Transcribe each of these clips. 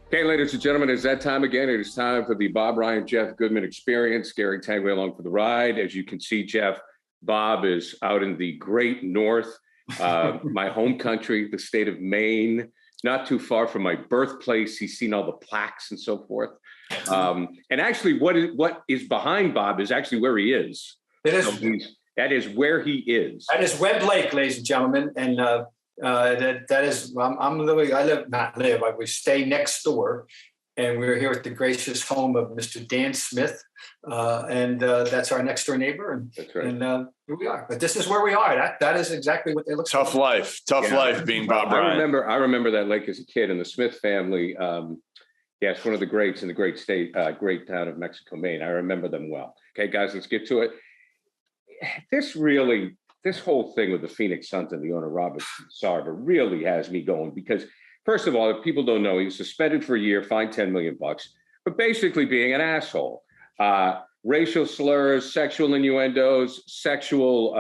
Okay, ladies and gentlemen, it's that time again. It is time for the Bob Ryan, Jeff Goodman experience. Gary Tanguay along for the ride. As you can see, Jeff, Bob is out in the great north, my home country, the state of Maine, not too far from my birthplace. He's seen all the plaques and so forth. And actually, what is behind Bob is actually where he is. It is. So that is where he is. That is Webb Lake, ladies and gentlemen, and that is. We stay next door, and we're here at the gracious home of Mr. Dan Smith, and that's our next door neighbor. And that's right. And here we are. But this is where we are. That is exactly what they look. Tough like. Tough life being Bob Ryan. I remember that lake as a kid, and the Smith family. Yes, one of the greats in the great state, great town of Mexico, Maine. I remember them well. Okay, guys, let's get to it. This whole thing with the Phoenix Suns and the owner, Robert Sarver, really has me going because, first of all, if people don't know, he was suspended for a year, fined $10 million, but basically being an asshole. Racial slurs, sexual innuendos, sexual,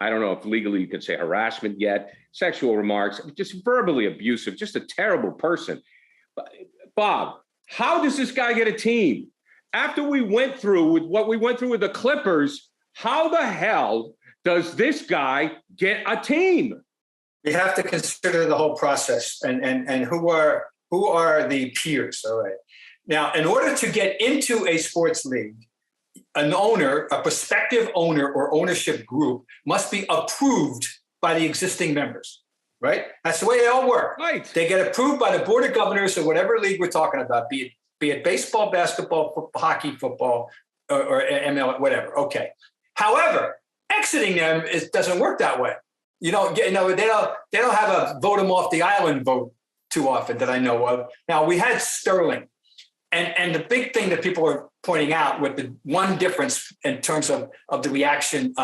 I don't know if legally you could say harassment yet, sexual remarks, just verbally abusive, just a terrible person. Bob, how does this guy get a team? After we went through with what we went through with the Clippers, how the hell does this guy get a team? We have to consider the whole process and who are the peers. All right. Now, in order to get into a sports league, an owner, a prospective owner or ownership group must be approved by the existing members. Right? That's the way they all work. Right. They get approved by the board of governors of whatever league we're talking about, be it baseball, basketball, football, hockey, football, or ML, whatever. Okay. However, exiting them doesn't work that way. They don't have a vote them off the island vote too often that I know of. Now we had Sterling, and the big thing that people are pointing out with the one difference in terms of the reaction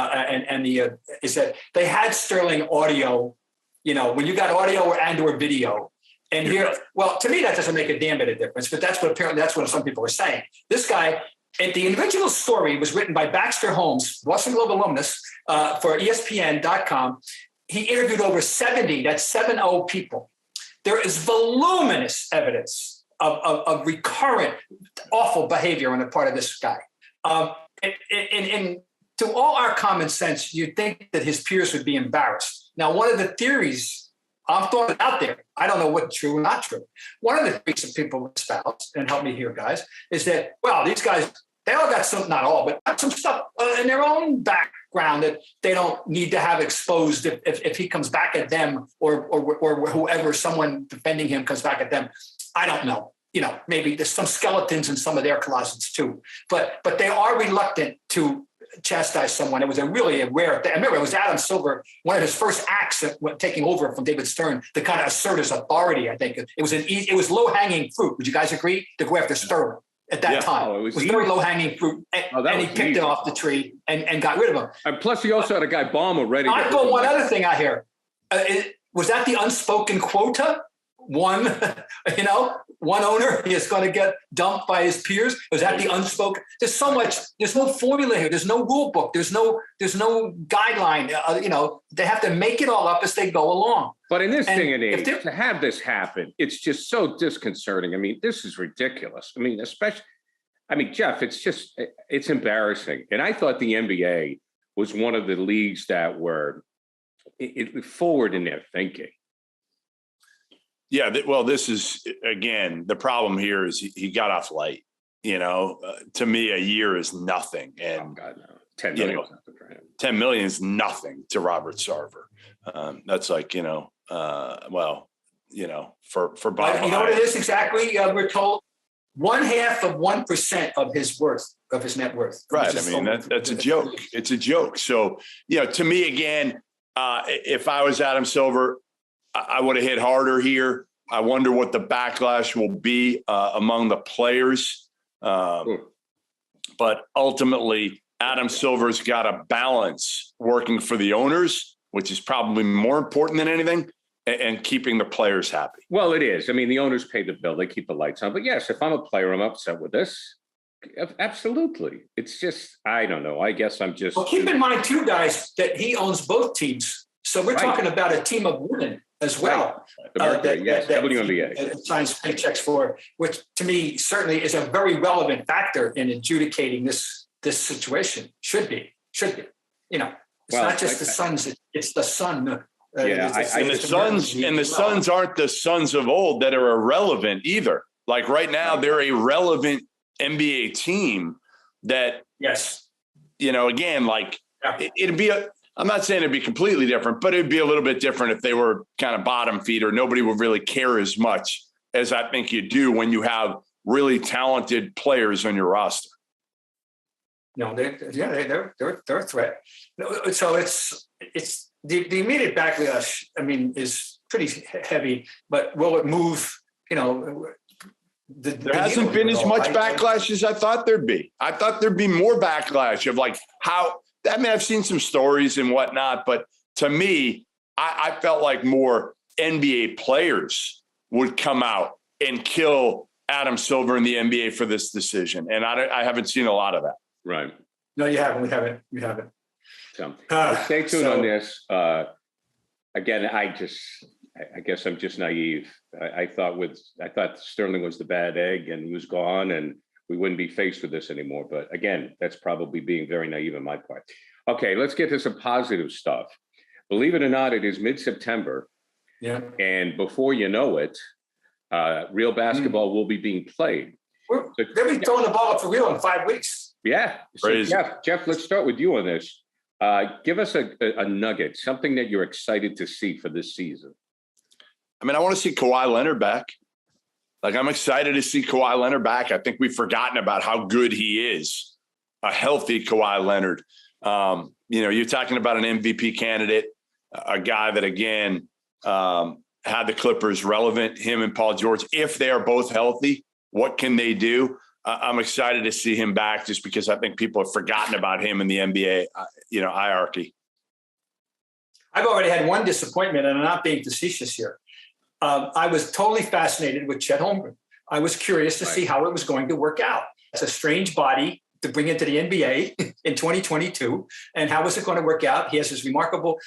is that they had Sterling audio. When you got audio or video, and here, well, to me that doesn't make a damn bit of difference. But that's what some people are saying. This guy. And the original story was written by Baxter Holmes, Boston Globe alumnus, for ESPN.com. He interviewed over 70 people. There is voluminous evidence of recurrent awful behavior on the part of this guy. And to all our common sense, you'd think that his peers would be embarrassed. Now, one of the theories, I'm throwing it out there, I don't know what's true or not true. One of the theories that people espouse, and help me here, guys, is that, well, these guys, they all got some, not all, but got some stuff in their own background that they don't need to have exposed if he comes back at them or whoever, someone defending him comes back at them. I don't know. Maybe there's some skeletons in some of their closets too. But they are reluctant to chastise someone. It was a rare thing. I remember it was Adam Silver, one of his first acts taking over from David Stern to kind of assert his authority. I think it was low-hanging fruit. Would you guys agree to go after Stern at that time? It was very low-hanging fruit, and he picked it off the tree and got rid of him. And plus, he also had a guy Balmer ready. I put one other thing out here. Was that the unspoken quota? One owner is going to get dumped by his peers. Was that the unspoken? There's so much. There's no formula here. There's no rule book. There's no guideline. They have to make it all up as they go along. But in this thing and age, to have this happen, it's just so disconcerting. I mean, this is ridiculous. I mean, Jeff, it's embarrassing. And I thought the NBA was one of the leagues that were forward in their thinking. Yeah, well, this is, again, the problem here is he got off light. To me, a year is nothing. And, oh, God, no. 10 million is nothing for him. 10 million is nothing to Robert Sarver. That's like, for Bob. You know what it is exactly? We're told 0.5% of his worth, of his net worth. Right. I mean, that's a joke. It's a joke. So, to me, again, if I was Adam Silver, I would have hit harder here. I wonder what the backlash will be among the players. But ultimately, Adam Silver's got a balance working for the owners, which is probably more important than anything, and keeping the players happy. Well, it is. I mean, the owners pay the bill. They keep the lights on. But yes, if I'm a player, I'm upset with this. Absolutely. It's just, I don't know. I guess I'm just. Well, keep in mind, too, guys, that he owns both teams. So we're talking about a team of women. as well. The Mercury, yes, WNBA. Signs paychecks for, which to me certainly is a very relevant factor in adjudicating this situation. Should be. You know, it's not just the Suns; it's the Sun. The Suns aren't the Suns of old that are irrelevant either. Like right now, they're a relevant NBA team that, yes, you know, again, like it'd be I'm not saying it'd be completely different, but it'd be a little bit different if they were kind of bottom feeder. Nobody would really care as much as I think you do when you have really talented players on your roster. No, they're a threat. So it's the immediate backlash. I mean, is pretty heavy, but will it move? You know, there hasn't been as much backlash as I thought there'd be. I thought there'd be more backlash of like how. I mean, I've seen some stories and whatnot, but to me, I felt like more NBA players would come out and kill Adam Silver in the NBA for this decision, and I haven't seen a lot of that. Right. No, you haven't. We haven't. So stay tuned on this. Again, I guess I'm just naive. I thought Sterling was the bad egg and he was gone and we wouldn't be faced with this anymore. But again, that's probably being very naive on my part. Okay, let's get to some positive stuff. Believe it or not, it is mid-September. Yeah. And before you know it, real basketball will be being played. They'll be throwing the ball up for real in 5 weeks. Yeah. So Jeff, let's start with you on this. Give us a nugget, something that you're excited to see for this season. I mean, I want to see Kawhi Leonard back. Like, I'm excited to see Kawhi Leonard back. I think we've forgotten about how good he is. A healthy Kawhi Leonard. You know, you're talking about an MVP candidate, a guy that, again, had the Clippers relevant, him and Paul George. If they are both healthy, what can they do? I'm excited to see him back just because I think people have forgotten about him in the NBA, hierarchy. I've already had one disappointment, and I'm not being facetious here. I was totally fascinated with Chet Holmgren. I was curious to see how it was going to work out. It's a strange body to bring into the NBA in 2022. And how is it going to work out? He has this remarkable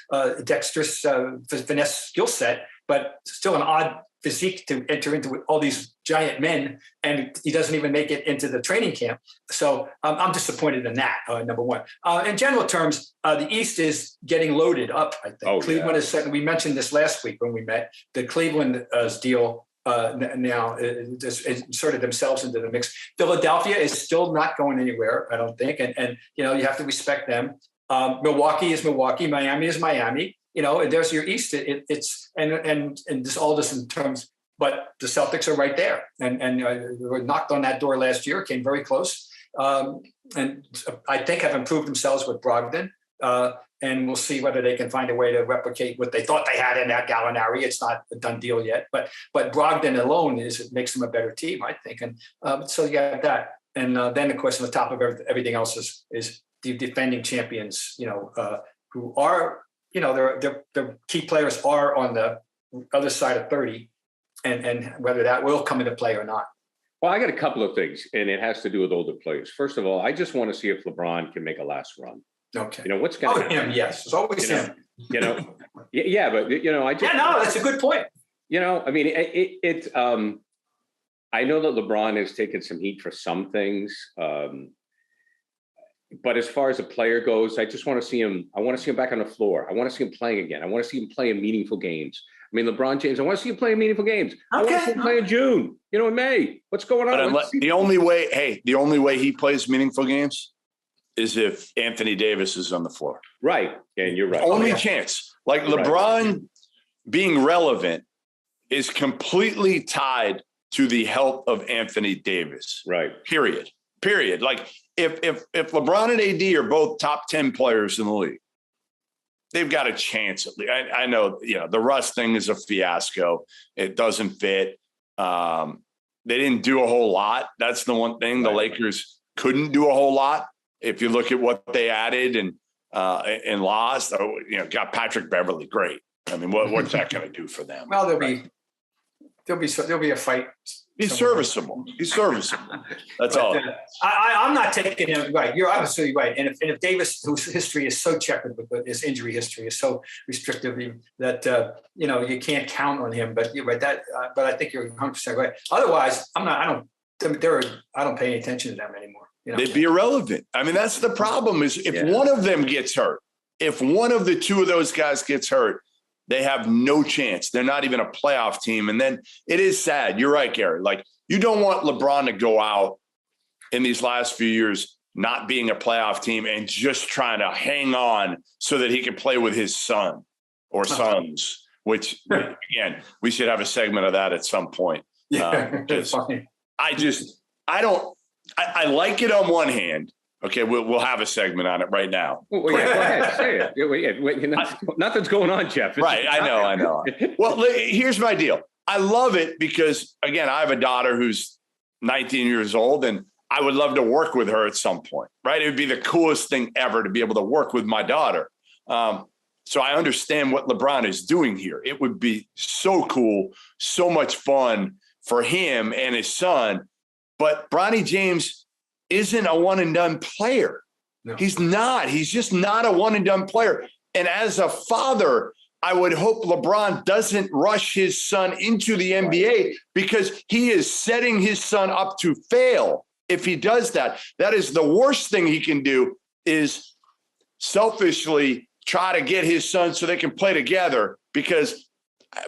dexterous finesse skill set, but still an odd physique to enter into all these giant men, and he doesn't even make it into the training camp. So I'm disappointed in that, number one. In general terms, the East is getting loaded up, I think. Cleveland is second. We mentioned this last week when we met. The Cleveland deal now is inserted themselves into the mix. Philadelphia is still not going anywhere, I don't think. And you know, you have to respect them. Milwaukee is Milwaukee. Miami is Miami. You know, and there's your East. It's this all this in terms, but the Celtics are right there, and were knocked on that door last year, came very close, and I think have improved themselves with Brogdon, and we'll see whether they can find a way to replicate what they thought they had in that Gallinari. It's not a done deal yet, but Brogdon alone makes them a better team, I think, and so you have that, and then of course on the top of everything else is the defending champions, you know, who are. You know, their key players are on the other side of 30, and whether that will come into play or not. Well, I got a couple of things, and it has to do with older players. First of all, I just want to see if LeBron can make a last run. Okay. You know, what's going to happen? Him, yes. It's always him. You know, yeah, but, you know, I just. Yeah, no, that's a good point. You know, I mean, I know that LeBron has taken some heat for some things. But as far as a player goes, I just want to see him. I want to see him back on the floor. I want to see him playing again. I want to see him playing meaningful games. I mean, LeBron James, I want to see him playing meaningful games. I want to see him play in June, you know, in May. What's going on? But the only way he plays meaningful games is if Anthony Davis is on the floor. Right. And you're right. Only chance. Like LeBron being relevant is completely tied to the health of Anthony Davis. Right. Period. Like, if LeBron and AD are both top 10 players in the league, they've got a chance at least. I know, you know, the Russ thing is a fiasco. It doesn't fit. They didn't do a whole lot. That's the one thing. The Lakers couldn't do a whole lot. If you look at what they added and lost, you know, got Patrick Beverly. Great. I mean, what's that going to do for them? Well, they'll be there'll be a fight. He's serviceable. He's serviceable. That's all. I'm not taking him right. You're absolutely right. And if Davis, whose history is so checkered with his injury history, is so restrictive that you can't count on him. But you're right. But I think you're 100% right. Otherwise, I don't pay any attention to them anymore. They'd be irrelevant. I mean, that's the problem. Is if one of them gets hurt, if one of the two of those guys gets hurt, they have no chance. They're not even a playoff team. And then it is sad. You're right, Gary. Like, you don't want LeBron to go out in these last few years not being a playoff team and just trying to hang on so that he can play with his son or sons, which, again, we should have a segment of that at some point. Yeah, I like it on one hand. Okay, we'll have a segment on it right now. Well, go ahead, say it. Nothing's going on, Jeff. Right, I know. Well, here's my deal. I love it because, again, I have a daughter who's 19 years old, and I would love to work with her at some point, right? It would be the coolest thing ever to be able to work with my daughter. So I understand what LeBron is doing here. It would be so cool, so much fun for him and his son. But Bronny James isn't a one and done player. No. He's not. He's just not a one and done player. And as a father, I would hope LeBron doesn't rush his son into the NBA because he is setting his son up to fail if he does that. That is the worst thing he can do, is selfishly try to get his son so they can play together, because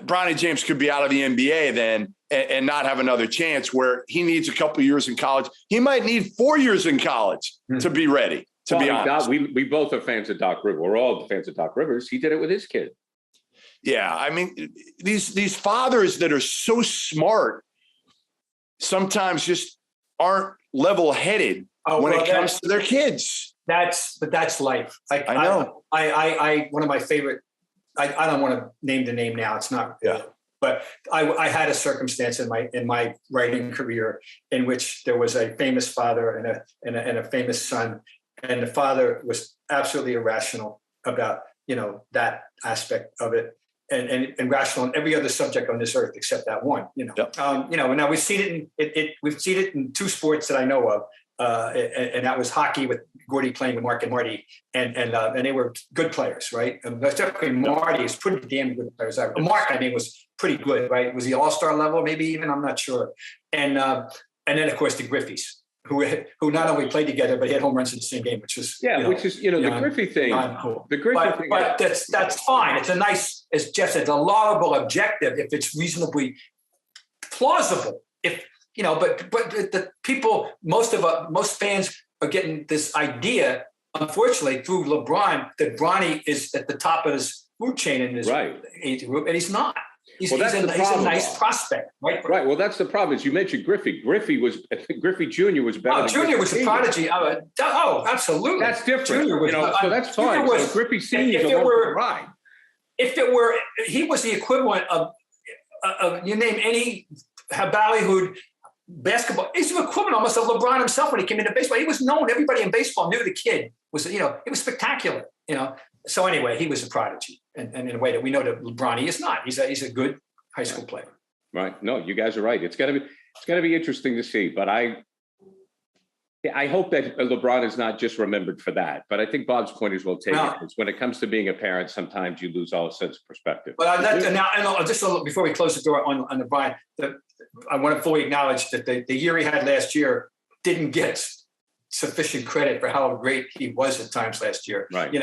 Bronny James could be out of the NBA then and not have another chance, where he needs a couple of years in college. He might need 4 years in college to be ready, to be honest. We both are fans of Doc Rivers. We're all fans of Doc Rivers. He did it with his kid. Yeah, I mean, these fathers that are so smart sometimes just aren't level-headed when it comes to their kids. That's life. I know. I one of my favorite, I don't want to name the name now. It's not. Yeah. But I had a circumstance in my writing career in which there was a famous father and a famous son, and the father was absolutely irrational about that aspect of it, and rational on every other subject on this earth except that one. Yep. Now we've seen it in two sports that I know of. And that was hockey with Gordy playing with Mark and Marty, and they were good players, right? And especially Marty is pretty damn good players. Mark, was pretty good, right? Was he all-star level, maybe even? I'm not sure. And then of course the Griffeys, who not only played together but had home runs in the same game, which was the Griffey thing. Cool. The Griffey thing, but that's fine. It's a nice, as Jeff said, a laudable objective if it's reasonably plausible. But the people, most fans are getting this idea, unfortunately, through LeBron, that Bronny is at the top of his food chain in his age group, and he's not. He's a nice prospect, right? Right. Well, that's the problem. Is you mentioned Griffey. Griffey Jr. was better. Oh, Jr. was a prodigy. Absolutely. That's different. So that's fine. So Griffey Sr. is a ride. If it were, he was the equivalent of you name any ballyhooed basketball. He's the equivalent almost of LeBron himself when he came into baseball. He was known. Everybody in baseball knew the kid was, he was spectacular, So anyway, he was a prodigy, and in a way that we know that Bronny is not. He's a good high school player. Right. No, you guys are right. It's gonna be interesting to see. But I hope that LeBron is not just remembered for that. But I think Bob's point is well taken. It's when it comes to being a parent, sometimes you lose all sense of perspective. But just a little, before we close the door on LeBron, I want to fully acknowledge that the year he had last year didn't get sufficient credit for how great he was at times last year. Right.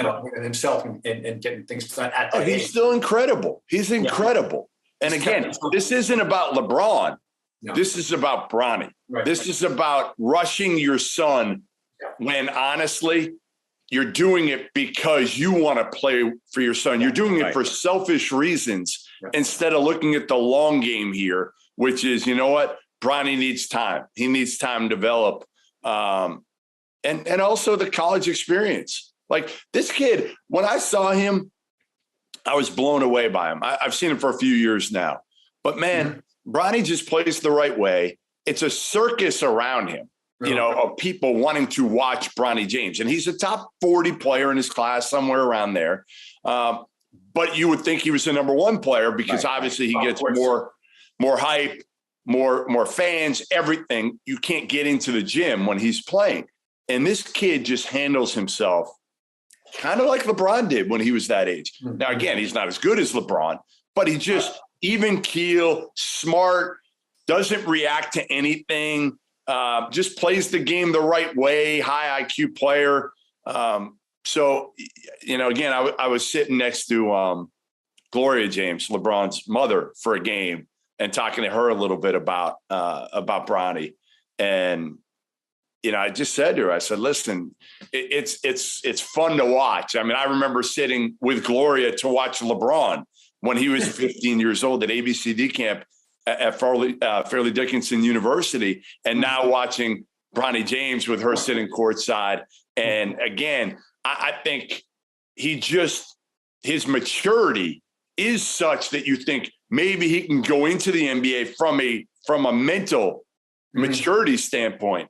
Himself and getting things done at that he's still incredible. He's incredible. Yeah. And again, this isn't about LeBron. No. This is about Bronny. Right. This is about rushing your son when honestly you're doing it because you want to play for your son. You're doing it for selfish reasons instead of looking at the long game here, which is, Bronny needs time. He needs time to develop. And also the college experience. Like this kid, when I saw him, I was blown away by him. I've seen him for a few years now. But man, Bronny just plays the right way. It's a circus around him, of people wanting to watch Bronny James. And he's a top 40 player in his class, somewhere around there. But you would think he was the number one player because obviously he gets more more hype, more fans, everything. You can't get into the gym when he's playing. And this kid just handles himself kind of like LeBron did when he was that age. Now, again, he's not as good as LeBron, but he just even keel, smart, doesn't react to anything, just plays the game the right way, high IQ player. So, again, I was sitting next to Gloria James, LeBron's mother, for a game and talking to her a little bit about Bronny. And, I just said to her, I said, listen, it's fun to watch. I mean, I remember sitting with Gloria to watch LeBron when he was 15 years old at ABCD camp at Fairleigh Dickinson University, and now watching Bronny James with her sitting courtside. And again, I think his maturity is such that you think maybe he can go into the NBA from a mental maturity standpoint.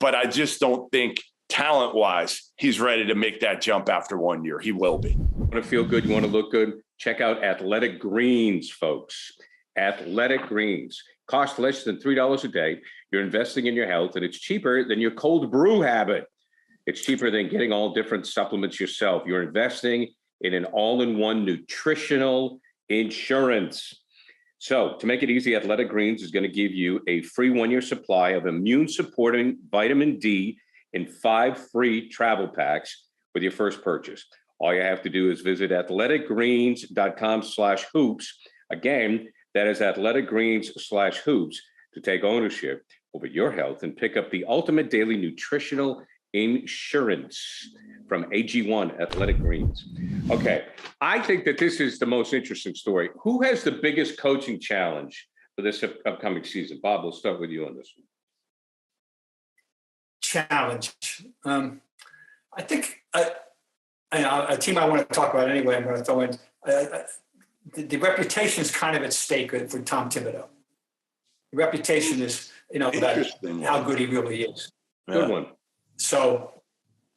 But I just don't think talent-wise he's ready to make that jump after 1 year. He will be. You want to feel good? You want to look good? Check out Athletic Greens, folks. Athletic Greens. Cost less than $3 a day. You're investing in your health, and it's cheaper than your cold brew habit. It's cheaper than getting all different supplements yourself. You're investing in an all-in-one nutritional insurance. So to make it easy, Athletic Greens is going to give you a free 1-year supply of immune-supporting vitamin D in 5 free travel packs with your first purchase. All you have to do is visit athleticgreens.com/hoops. Again, that is athleticgreens/hoops to take ownership over your health and pick up the ultimate daily nutritional insurance from AG1 Athletic Greens. Okay, I think that this is the most interesting story. Who has the biggest coaching challenge for this upcoming season? Bob, we'll start with you on this one. Challenge. I think a team I want to talk about anyway, I'm going to throw in, the reputation is kind of at stake for Tom Thibodeau. The reputation is, about how good he really is. Good one. So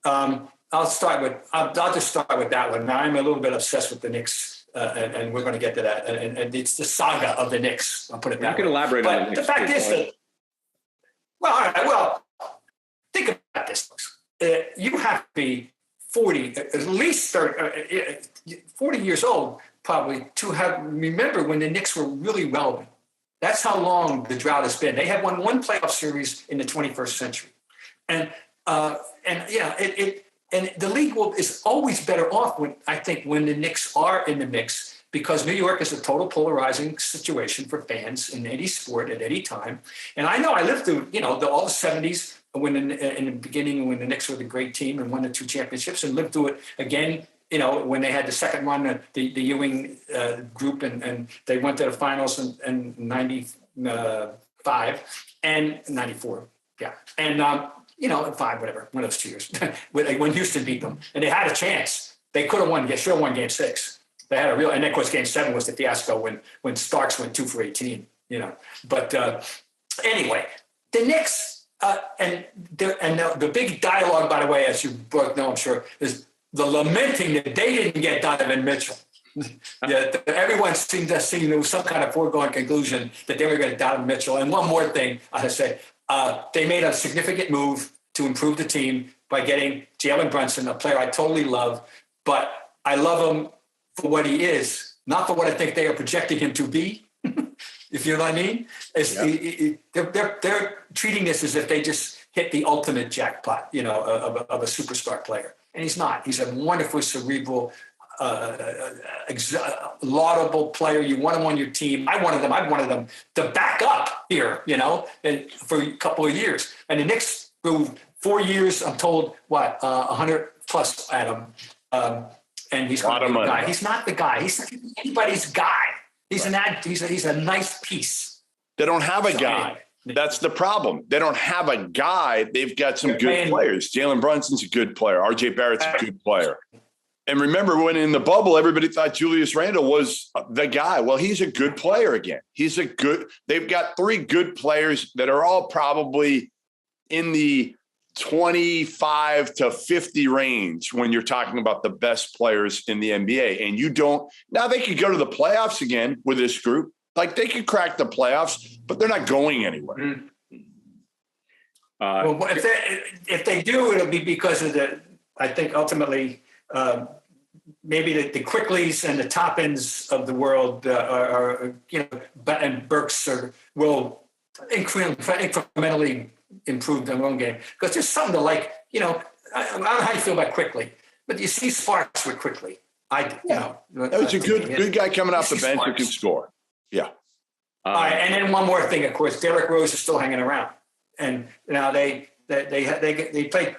I'll just start with that one. Now, I'm a little bit obsessed with the Knicks, and we're going to get to that. And it's the saga of the Knicks. I'll put it that way. You can elaborate on the Knicks. But the fact is that, all right, think about this. You have to be 40, at least 40 years old, probably, to remember when the Knicks were really relevant. That's how long the drought has been. They have won one playoff series in the 21st century. And the league is always better off when the Knicks are in the mix, because New York is a total polarizing situation for fans in any sport at any time. And I know I lived through, all the 70s when in the beginning, when the Knicks were the great team and won the 2 championships, and lived through it again, when they had the second run, the Ewing group, and they went to the finals in 95 and 94. Yeah. And, 5, whatever, one of those 2 years, when Houston beat them. And they had a chance. They could have won, should have won game 6. They had and of course, game 7 was the fiasco when Starks went 2 for 18, But anyway, the Knicks, and the big dialogue, by the way, as you both know, I'm sure, is the lamenting that they didn't get Donovan Mitchell. Everyone seemed to see there was some kind of foregone conclusion that they were going to Donovan Mitchell. And one more thing, I say, they made a significant move to improve the team by getting Jalen Brunson, a player I totally love, but I love him for what he is, not for what I think they are projecting him to be. If you know what I mean? They're treating this as if they just hit the ultimate jackpot, of a superstar player. And he's not. He's a wonderfully cerebral, laudable player. You want him on your team. I wanted them to back up here, for a couple of years. And the Knicks, through 4 years, I'm told, 100 plus at him. And he's not the guy. He's not the guy. He's not anybody's guy. He's he's a nice piece. They don't have a guy. That's the problem. They don't have a guy. They've got some good players. Jalen Brunson's a good player. RJ Barrett's a good player. And remember when in the bubble, everybody thought Julius Randle was the guy. Well, he's a good player again. They've got 3 good players that are all probably in the 25 to 50 range when you're talking about the best players in the NBA. And now they could go to the playoffs again with this group, Like they could crack the playoffs, but they're not going anywhere. Mm. Well, if they do, it'll be because of I think ultimately, maybe the Quickleys and the Toppins of the world are and Burks will incrementally improve their own game. Because there's something to like, I don't know how you feel about Quickly, but you see sparks with Quickly. It's a good guy coming off the bench who can score. Yeah. All right, and then one more thing, of course, Derrick Rose is still hanging around. And now they play,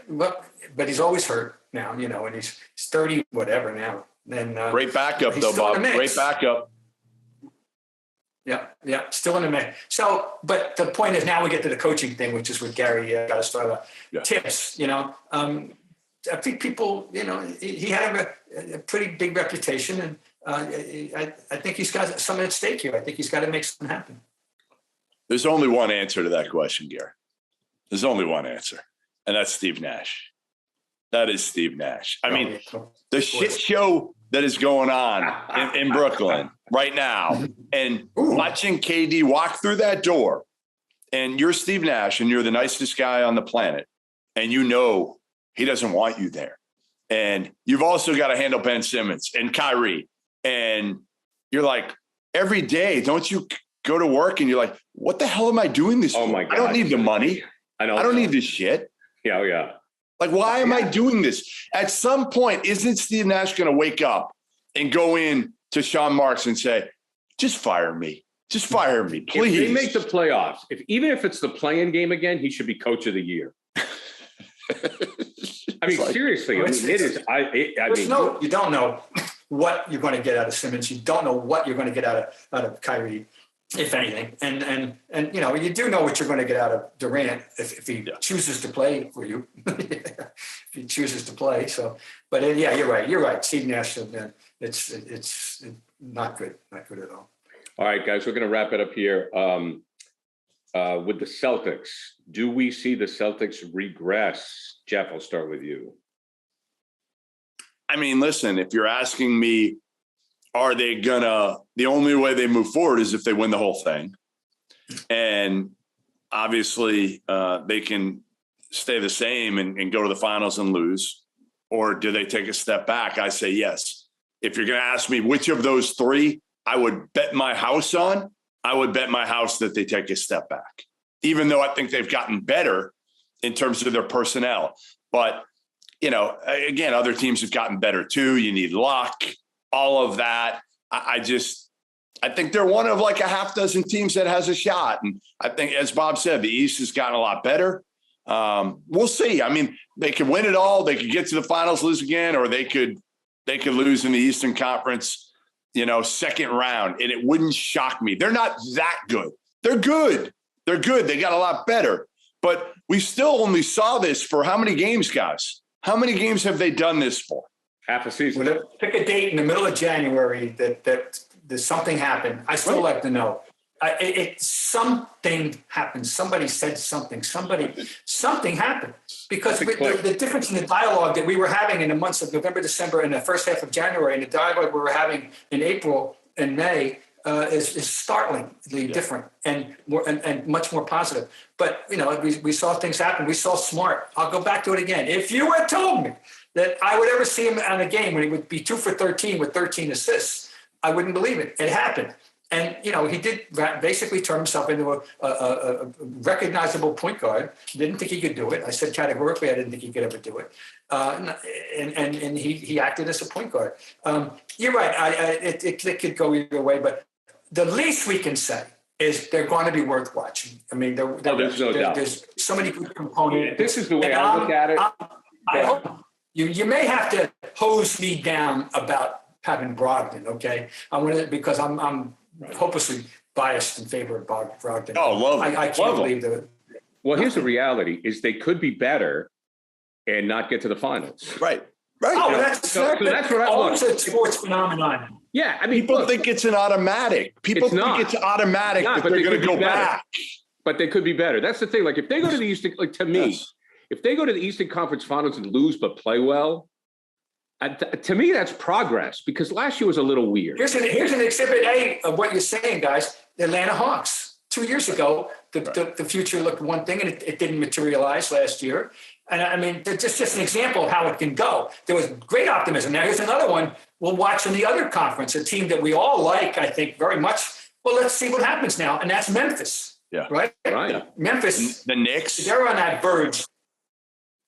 but he's always hurt now, and he's 30, whatever now. And great backup though, Bob. Great backup. Yeah, still in the mix. So, but the point is, now we get to the coaching thing, which is what Gary got to start about. Yeah. Tips, I think people, he had a pretty big reputation, and I think he's got something at stake here. I think he's got to make something happen. There's only one answer to that question, Gary. There's only one answer, and that's Steve Nash. That is Steve Nash. I mean, the shit show that is going on in Brooklyn right now, and watching KD walk through that door, and you're Steve Nash, and you're the nicest guy on the planet, and he doesn't want you there. And you've also got to handle Ben Simmons and Kyrie. And you're like, every day, don't you go to work and you're like, what the hell am I doing this for? My God. I don't need the money. I don't need this shit. Yeah. Like, why am I doing this? At some point, isn't Steve Nash going to wake up and go in to Sean Marks and say, just fire me. Just fire me, please. If they make the playoffs, even if it's the play-in game again, he should be coach of the year. I mean, seriously, it is. You don't know what you're going to get out of Simmons. You don't know what you're going to get out of Kyrie, if anything. And you do know what you're going to get out of Durant if he chooses to play for you. If he chooses to play. So, but you're right. You're right. Steve Nash, it's not good. Not good at all. All right, guys, we're going to wrap it up here. With the Celtics, do we see the Celtics regress? Jeff, I'll start with you. I mean, listen, if you're asking me, are they the only way they move forward is if they win the whole thing. And obviously they can stay the same and go to the finals and lose. Or do they take a step back? I say yes. If you're going to ask me which of those three I would bet my house on, I would bet my house that they take a step back, even though I think they've gotten better in terms of their personnel. But, again, other teams have gotten better too. You need luck, all of that. I think they're one of like a half dozen teams that has a shot. And I think, as Bob said, the East has gotten a lot better. We'll see. I mean, they could win it all. They could get to the finals, lose again, or they could lose in the Eastern Conference, second round, and it wouldn't shock me. They're not that good. They're good. They got a lot better. But we still only saw this for how many games, guys? How many games have they done this for? Half a season. Well, pick a date in the middle of January that something happened. I still like to know. Something happened. Somebody said something. Something happened. Because the difference in the dialogue that we were having in the months of November, December, and the first half of January, and the dialogue we were having in April and May is startlingly different and much more positive. But we saw things happen. We saw Smart. I'll go back to it again. If you had told me that I would ever see him on a game when he would be 2 for 13 with 13 assists, I wouldn't believe it. It happened. And, he did basically turn himself into a recognizable point guard. Didn't think he could do it. I said categorically I didn't think he could ever do it. And he acted as a point guard. You're right. It could go either way. But the least we can say is they're going to be worth watching. I mean, there's no doubt. There's so many good components. This is the way I look at it. I hope you may have to hose me down about having Brogdon, okay? Because I'm hopelessly biased in favor of Brogdon. Oh, love it. I can't believe that. Well, here's the reality: is they could be better and not get to the finals. Right. Oh, that's what I always a sports phenomenon. Yeah, I mean, people think it's an automatic. People think it's automatic that they're going to go back. But they could be better. That's the thing. Like if they go to the Eastern, if they go to the Eastern Conference Finals and lose but play well, To me, that's progress because last year was a little weird. Here's an exhibit A of what you're saying, guys. The Atlanta Hawks. 2 years ago, the future looked one thing, and it didn't materialize last year. And I mean, just an example of how it can go. There was great optimism. Now, here's another one we'll watch in the other conference, a team that we all like, I think, very much. Well, let's see what happens now, and that's Memphis. Yeah. Right? Right. Memphis. The Knicks. They're on that verge.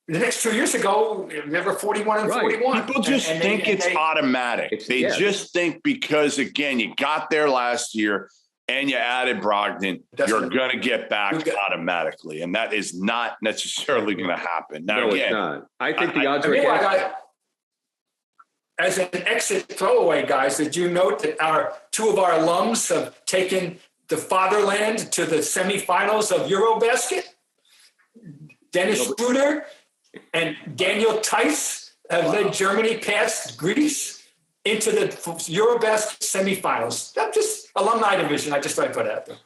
The next 2 years ago, they were 41 and 41. People just think it's automatic. They just think because, again, you got there last year and you added Brogdon, you're going to get back automatically. And that is not necessarily going to happen. Now, No, again, it's not. I think the odds are as an exit throwaway, guys, did you note that two of our alums have taken the fatherland to the semifinals of Eurobasket? Dennis Schroeder and Daniel Tice have led Germany past Greece into the Eurobasket semifinals. That's just alumni division. I just thought I'd put it out there.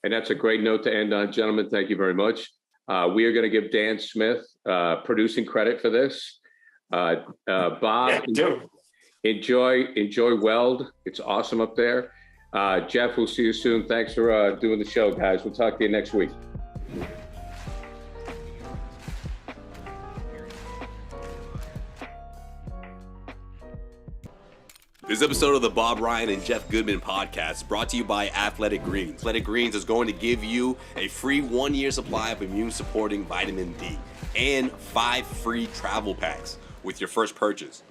And that's a great note to end on, gentlemen. Thank you very much. We are going to give Dan Smith producing credit for this. Bob, enjoy Weld. It's awesome up there. Jeff, we'll see you soon. Thanks for doing the show, guys. We'll talk to you next week. This episode of the Bob Ryan and Jeff Goodman podcast is brought to you by Athletic Greens. Athletic Greens is going to give you a free 1-year supply of immune-supporting vitamin D and 5 free travel packs with your first purchase.